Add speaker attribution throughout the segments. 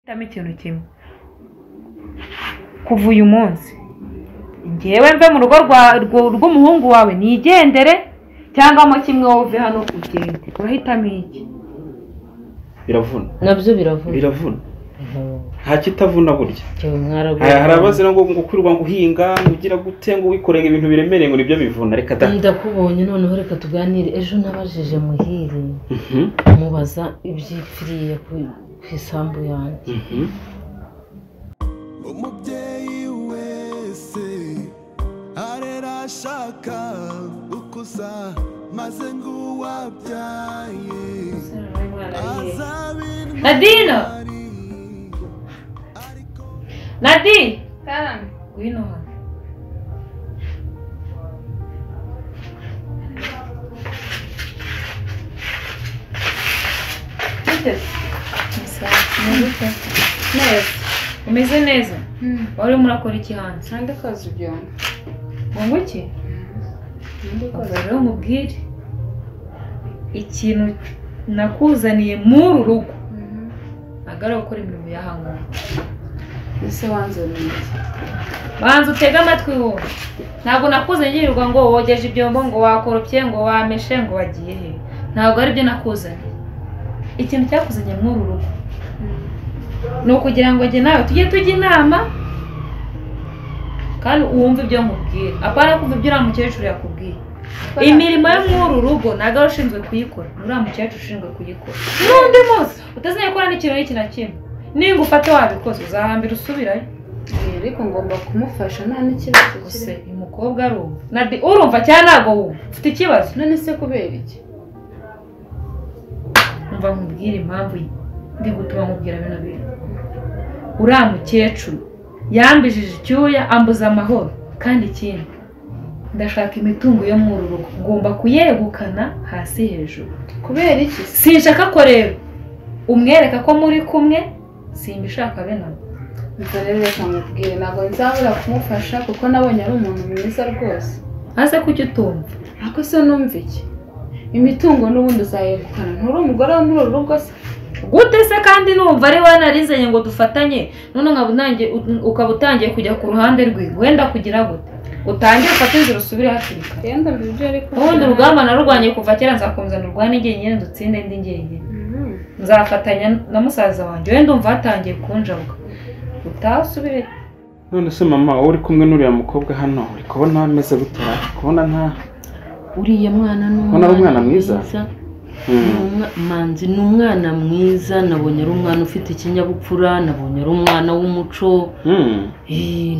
Speaker 1: Tame ikintu kimwe kuva uyu munsi ngewe mve mu rugo rw'umuhungu wawe nigendere cyangwa mo kimwe wowe hano ugende urahitamo iki?
Speaker 2: Biravuna
Speaker 3: nabyo biravuna
Speaker 2: nta kitavuna burya hari abazira ngo kwirwa ngo uhinga ugira gute ngo wikorenge ibintu biremereye ngo nibyo bivuna reka da
Speaker 3: ndakubonye noneho reka tuganire ejo nabajije Muhire mubaza ibyipfiriye ku isambu yanjye
Speaker 4: umubyeyi wese arera ashaka ukusa maze ngo uwabyaye
Speaker 1: Nadine karame wino hano neza umeze neza wari murakora iki hanze
Speaker 5: kandi kazi byombi
Speaker 1: ngo iki rero mubwire ikintu nakuzaniye muri rugo agara gukora imirimo y'ahangaha
Speaker 5: ese wanzaniye
Speaker 1: banza utega amatwi wowe ntabwo nakuzanirirwa ngo wogeje ibyombo ngo wakoropye ngo wameshe ngo wagiye he ntabwo ari byo nakuzaniye ikintu cyakuzanye muri rugo ni ukugira ngo njye nawe tujye tujya inama kandi uwumve ibyo nkubwira apana kumva ibyo uriya mukecuru yakubwiye imirimo yo muri rugo ntabwo ari ushinzwe kuyikora uriya mukecuru ushinzwe kuyikora n'undi munsi utazajya gukora n'ikintu n'iki na kimwe ninga ufate wabikoze uzahambira usubirayo
Speaker 5: ariko ngomba kumufasha nta n'ikibazo
Speaker 1: gusa uyu mukobwa arumva urumva cyangwa ntabwo wumva ufite ikibazo
Speaker 5: none se kubera iki
Speaker 1: umva nkubwire impamvu ndi gutuma nkubwira bino bintu uriya mukecuru yambijije icyuya ambuza amahoro kandi ikindi ndashaka imitungo yo mu rugo ngomba kuyegukana hasi hejuru
Speaker 5: kubera iki
Speaker 1: sinshaka ko rero umwereka ko muri kumwe simbishaka bene
Speaker 5: ubwo rero reka mubwire ntabwo nzabura kumufasha kuko nabonye ari umuntu mwiza rwose
Speaker 1: hase kuki utumva
Speaker 5: ariko se numva iki imitungo n'ubundi uzayegukana nturi umugore wo muri uru rugo se
Speaker 1: gute se kandi numva ari we narizanye ngo dufatanye none ukaba utangiye kujya ku ruhande rwe wenda kugira gute utangiye ufate inzira usubire hakiri kare
Speaker 5: yenda mbibyo ariko
Speaker 1: ubundi urugamba narurwanye kuva kera nzakomeza ndurwane njyenyine dutsinde ndi njyenyine nzafatanya na musaza wanjye wenda umva hatangiye kunjabuka utasubire
Speaker 2: none se mama wowe uri kumwe n'uriya mukobwa hano uri kubona ameze gutera kubona nta
Speaker 3: uriya mwana
Speaker 2: n'umwana mwiza
Speaker 3: manzi ni umwana mwiza nabonye ari umwana ufite ikinyabupfura nabonye ari umwana w'umuco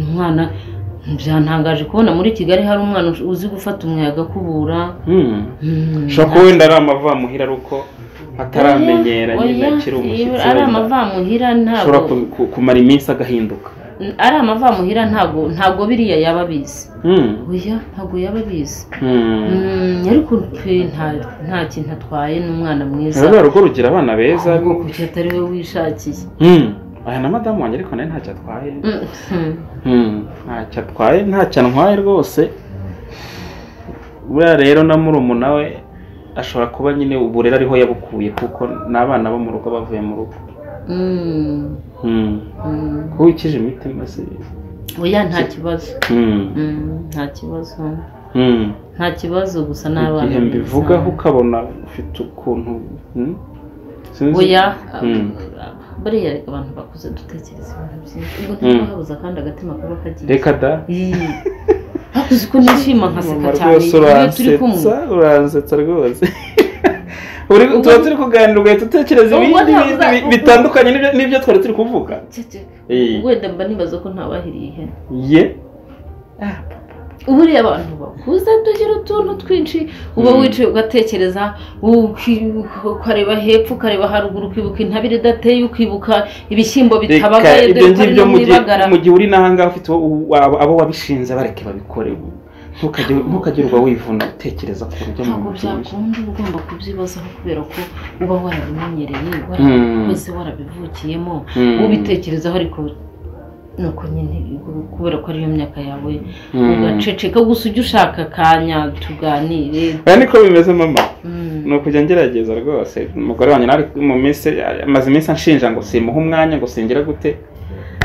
Speaker 3: umwana byantangaje kubona muri Kigali hari umwana uzi gufata umuyaga kubura
Speaker 2: shaka wenda ari amavamuhira ruko ataramenyera nyine akiri umushyitsi
Speaker 3: ari amavamuhira
Speaker 2: ntabwo kumara iminsi agahinduka
Speaker 3: ari amavamuhira ntabwo biriya yaba bizi oya ntabwo yaba bizi ariko nta kintu atwaye n'umwana mwiza
Speaker 2: rero rugo rugira abana beza
Speaker 3: kuko atari we wishakiye
Speaker 2: aya na madamu wanjye ariko nawe ntacyo atwaye ntacyo atwaye ntacyo antwaye rwose buriya rero na murumuna we ashobora kuba nyine uburere ariho yabukuye kuko n'abana bo mu rugo bavuye mu rugo kuko wikije imitima se
Speaker 3: oya nta kibazo nta kibazo nta kibazo gusa n'abana
Speaker 2: igihe mbivugaho ukabona ufite ukuntu
Speaker 3: oya buriya reka abantu bakuze dutekereza ibintu byinshi ubwo ntibahabuza kandi agatima kaba kagiye
Speaker 2: reka da
Speaker 3: hakuze ko nishima nkaseka cyane iyo turi kumwe
Speaker 2: uransetsa rwose tuba turi kuganira ugahita utekereza ibindi bitandukanye n'ibyo twari turi kuvuga
Speaker 3: wenda mba nibaza ko ntabahiriye ihene
Speaker 2: ye
Speaker 3: uburiya abantu bakuze tugira utuntu twinshi uba wicaye ugatekereza ukareba hepfo ukareba haruguru ukibuka intabire idateye ukibuka ibishyimbo bitabagaye
Speaker 2: ibyo ngibyo mu gihe uri n'ahangaha ufite abo wabishinze bareke babikore ntukagire uba wivuna utekereza ku buryo
Speaker 3: ntabwo byakunda ugomba kubyibazaho kubera ko uba warabimenyereye warabikoze warabivukiyemo ubitekerezaho ariko nuko nyine kubera ko ariyo myaka yawe ugaceceka gusa ujya ushaka akanya tuganire.
Speaker 2: Niko bimeze mama. Ni ukujya ngerageza rwose. Umugore wanjye nari mu minsi amaze iminsi anshinja ngo simuha umwanya ngo singira gute,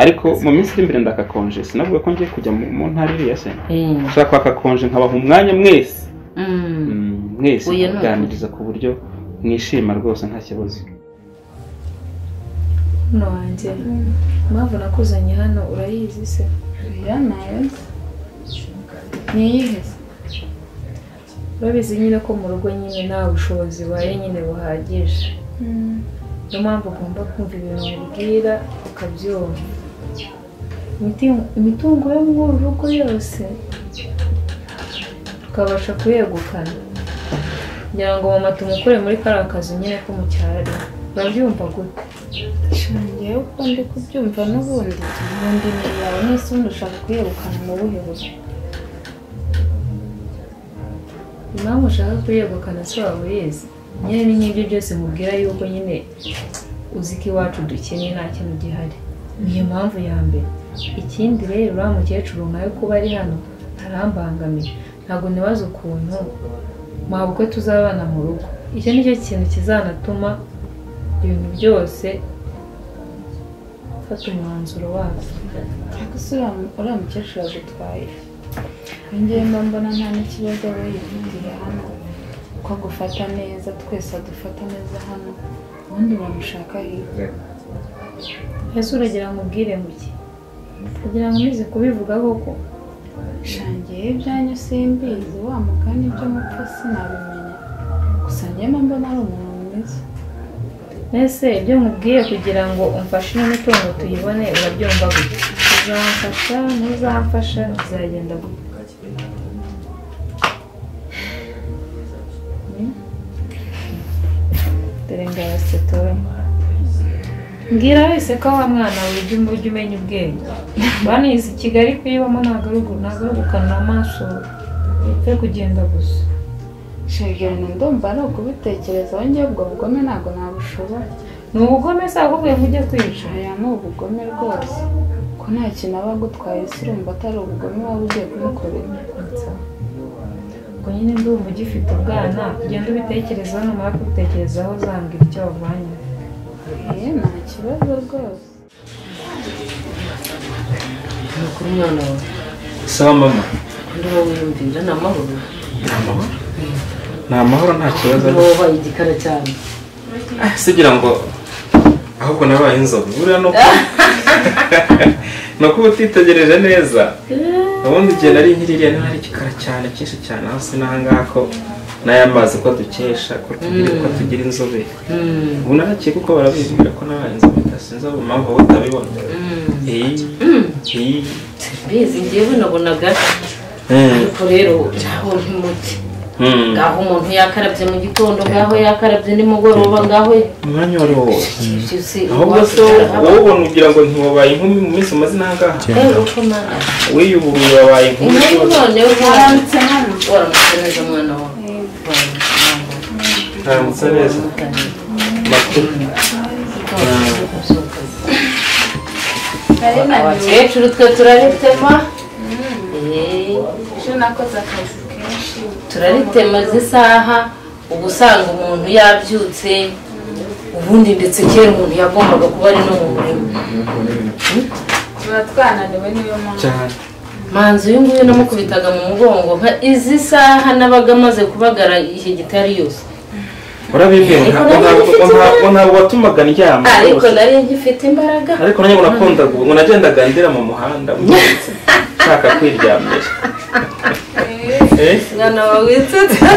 Speaker 2: ariko mu minsi iri imbere ndakakonje. Sinavuga ko ngiye kujya mu ntara iriya se. Ushaka kwakakonje nkabaha umwanya mwese. Mwese kuganiriza ku buryo mwishima rwose nta kibazo.
Speaker 1: No wanjye mpamvu nakuzanye hano urayizi se?
Speaker 5: nayo niyihe?
Speaker 1: Urabizi nyine ko mu rugo nyine nta bushobozi baye nyine buhagije, niyo mpamvu ugomba kumva ibintu mubwira ukabyumva. Imitungo yo mu rugo yose tukabasha kuyegukana kugira ngo mama tumukore muri kariya kazi nyine ko mu cyaro. Urabyumva gute?
Speaker 5: Ngewe uko ndi kubyumva n'ubundi ni yawe nese undi ushaka kuyegukana mu buhe buryo?
Speaker 1: Impamvu ushaka kuyegukana se waba uyizi? Nyine ni nk'ibyo byose mubwira yuko nyine uzi ko iwacu dukeneye nta kintu gihari, niyo mpamvu ya mbere. Ikindi rero uriya mukecuru nkawe kuba ari hano arambangamiye, ntabwo nibaza ukuntu mwabukwe tuzabana mu rugo. Icyo nicyo kintu kizanatuma ibintu byose fata umwanzuro wabyo.
Speaker 5: Ariko se uriya mukecuru yagutwaye? Ngewe mba mbona nta n'ikibazo aba yifitiye hano, ko agufata neza, twese adufata neza hano, ubundi bamushaka hirya.
Speaker 1: Ese uragira ngo ubwire ngo iki? Kugira ngo umize kubivuga koko?
Speaker 5: Shangiye ibyanyu simbizi, wa mugani ibyo mupfa sinabimenya, gusa ngewe mba mbona ari umuntu mwiza.
Speaker 1: Ese ibyo nkubwiye kugira ngo umfashe n'imitungo tuyibone urabyumva gute? Uzamfasha ntuzamfasha bizagenda gute? Dore ngabasetore mbwira wese ko wa mwana ujya umenya ubwenge. Banize i Kigali kuyibamo ntabwo ari gukana amaso ipfe kugenda gusa.
Speaker 5: Shegene ndumva ari ukubitekerezaho, ngewe ubwo bugome ntabwo nabushobora.
Speaker 1: Ni ubugome se ahubwo ujya kwica?
Speaker 5: Aya ni ubugome rwose, ko nta kintu aba agutwaye se urumva atari ubugome waba ugiye kumukorera?
Speaker 1: Ubwo nyine ndumva ugifite ubwana, ugenda ubitekerezaho, numara kubitekerezaho uzambwira icyo wavanye.
Speaker 5: Nta kibazo rwose.
Speaker 3: Ni ukuri mwana wawe.
Speaker 2: Sawa mama.
Speaker 3: Ndiho wiyumvira ni amahoro?
Speaker 2: Ni amahoro nta kibazo.
Speaker 3: Wabaye igikara cyane.
Speaker 2: Sigira ngo ahubwo nabaye inzobe. Buriya no kuba utitegereje neza. Ubundi igihe nari nkiririya ntari igikara cyane cyinshi cyane, aho sinangaha ko n'aya mazi ko dukesha ko tugira inzobe. Ubu narakiye kuko barabibwira ko nabaye inzobe, ndasinze abo mpamvu wowe utabibona.
Speaker 3: Bizi ngewe nabonaga, ariko rero ntaho ntimuti. Ngaho umuntu yakarabye mu gitondo, ngaho yakarabye nimugoroba, ngaho
Speaker 2: umwanya wari wose. Ahubwo so wowe ubona ugira ngo ntiwabaye inkumi mu minsi umaze nangaha? Wiyuburuye wabaye inkumi.
Speaker 3: None waramutse hano? Waramutse neza mwana wawe?
Speaker 2: Waramutse neza. Makuru.
Speaker 3: Abakecuru twe turaritema.
Speaker 5: Ejo nakoze akazi kenshi.
Speaker 3: Turaritema z'isaha, ubu usanga umuntu yabyutse, ubundi ndetse kera umuntu yagombaga kuba ari no mu murima.
Speaker 5: Tuba twananiwe niyo mpamvu.
Speaker 2: Manzi
Speaker 3: uyu nguyu namukubitaga mu mugongo nka izi saha nabaga maze kubagara ihe gitari yose.
Speaker 2: Urabibwiye ngo ntabwo watumaga ndyama.
Speaker 3: Ariko nari ngifite imbaraga.
Speaker 2: Ariko nanjye nakundaga ngo nagendaga ndira mu muhanda nshaka kwiryamira.
Speaker 3: Mwana wawe witsutsa.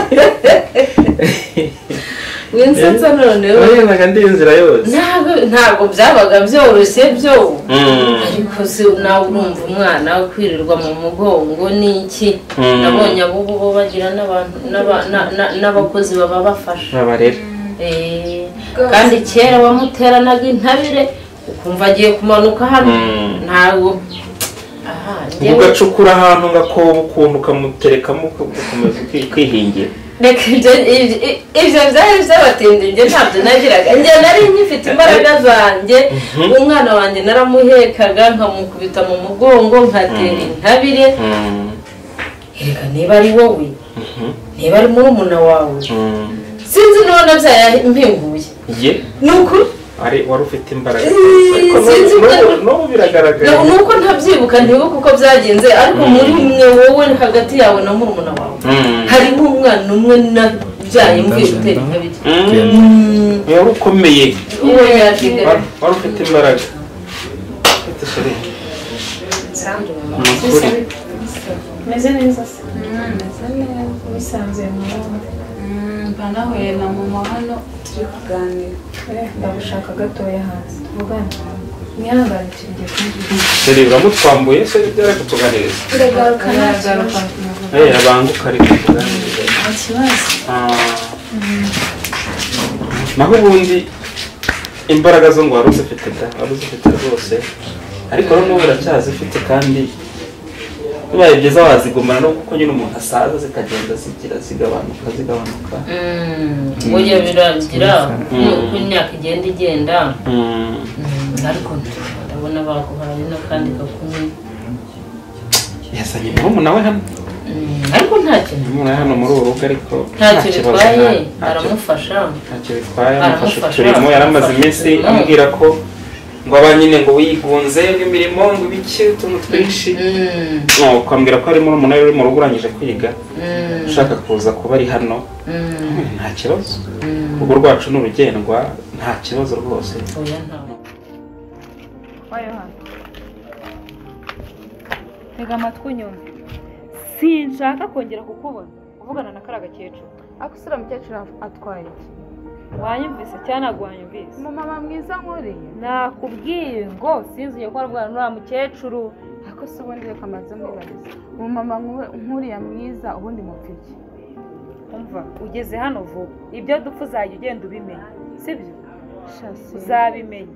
Speaker 3: Witsutsa noneho.
Speaker 2: Nagendaga ndi inzira yose.
Speaker 3: Ntabwo byabaga byoroshye byo. Ariko se nawe urumva umwana kwirirwa mu mugongo n'iki. Nabonye abo bagira n'abantu n'abakozi baba bafasha.
Speaker 2: Babarera.
Speaker 3: Kandi kera wamuteranaga intabire ukumva agiye kumanuka hano. Ntabwo
Speaker 2: ugacukura ahantu ngakoba ukuntu ukamuterekamo ugakomeza kwihingira.
Speaker 3: reka ibyo byari byabatinde njye ntabyo nagiraga njye nari nkifite imbaraga zanjye umwana wanjye naramuhekaga nkamukubita mu mugongo nkatera intabire reka niba ari wowe niba ari murumuna wawe sinzi none byayampinguye ni ukuri
Speaker 2: wari ufite imbaraga
Speaker 3: n'ubu biragaragara nuko ntabyibuka ntibuka uko byagenze ariko muri mwe wowe hagati yawe na murumuna wawe harimo umwana umwe nabyaye mvuye gutera intabire
Speaker 2: wari ukomeye wari ufite imbaraga ufite sheri
Speaker 1: meze neza se
Speaker 5: meze neza
Speaker 1: wisanzuye mu rugo
Speaker 5: nahuye na mama hano turi kuganira
Speaker 1: ndagushaka gatoya hasi tuvugane mwihangane tugiye kumubwira
Speaker 2: sheri uramutwambuye se byari kutuganiriza
Speaker 1: uragaruka
Speaker 2: abanguka ari kutuganiriza
Speaker 1: nta kibazo
Speaker 2: naho ubundi imbaraga zo ngo wari uzifite rwose ariko n'ubu uracyazifite kandi bibaye byiza wazigumana no kuko nyine umuntu asaza zikagenda zigabanuka
Speaker 3: burya biragira uko imyaka igenda ariko ndabona baguhaye n'akandi gakumwe
Speaker 2: yazanye murumuna we hano
Speaker 3: ariko nta kintu
Speaker 2: murumuna hano muri uru rugo ariko
Speaker 3: ntacyo bitwaye aramufasha
Speaker 2: amufasha uturimo yaramaze iminsi ambwira ko ngo nyine ngo wigunze imirimo ngo ibiki utuntu twinshi ukambwira ko ari murumuna we uri mu rugo urangije kwiga ushaka kuza kuba ari hano nta kibazo urugo rwacu ni urugendwa nta kibazo rwose
Speaker 1: tega amatwi unyumve sinshaka kongera kukubona uvugana na kariya gakecuru
Speaker 5: ariko usura mukecuru atwaye iki
Speaker 1: wanyumvise cyangwa ntabwo wanyumvise
Speaker 5: umumama mwiza nkuriye
Speaker 1: nakubwiye ngo sinzuye ko arwara n'uriya mukecuru
Speaker 5: ariko se ubundi reka amaze mwibariza umumama nkuriya mwiza ubundi mupfiki
Speaker 1: umva ugeze hano vuba ibyo dupfa uzajya ugenda ubimenya sibyo uzabimenya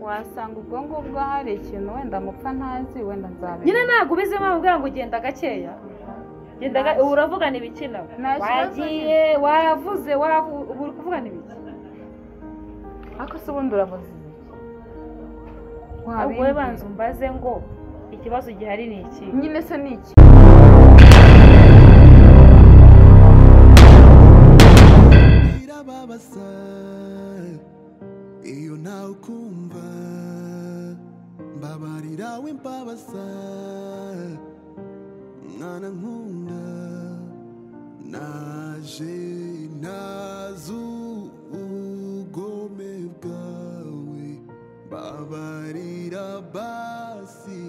Speaker 5: wasanga ubwo ngubwo hari ikintu wenda mupfa ntazi wenda nzabimenya
Speaker 1: nyine ntabwo ubizemo ubwira ngo ugenda gakeya uravugana ibiki nawe wagiye wavuze uri kuvugana ibiki
Speaker 5: ariko se ubundi uravuze
Speaker 1: ibiki wowe banza umbaze ngo ikibazo gihari ni iki
Speaker 5: nyine se ni iki
Speaker 4: irababaza iyo nawe ukumva mbabarira w'imbabaza mwana nkunda naje ntazi ubugome bwawe mbabarira basi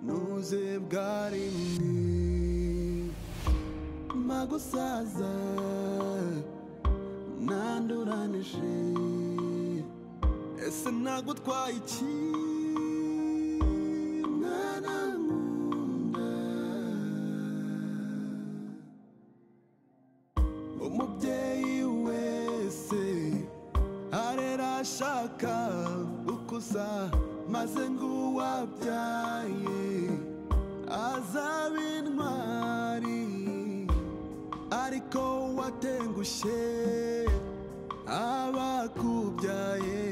Speaker 4: nuze bwa rimwe magusaza nanduranije ese nagutwaye iki mwana nkunda umubyeyi wese arera ashaka ukusa maze ngo uwabyaye azabe intwari ariko watengushye abakubyaye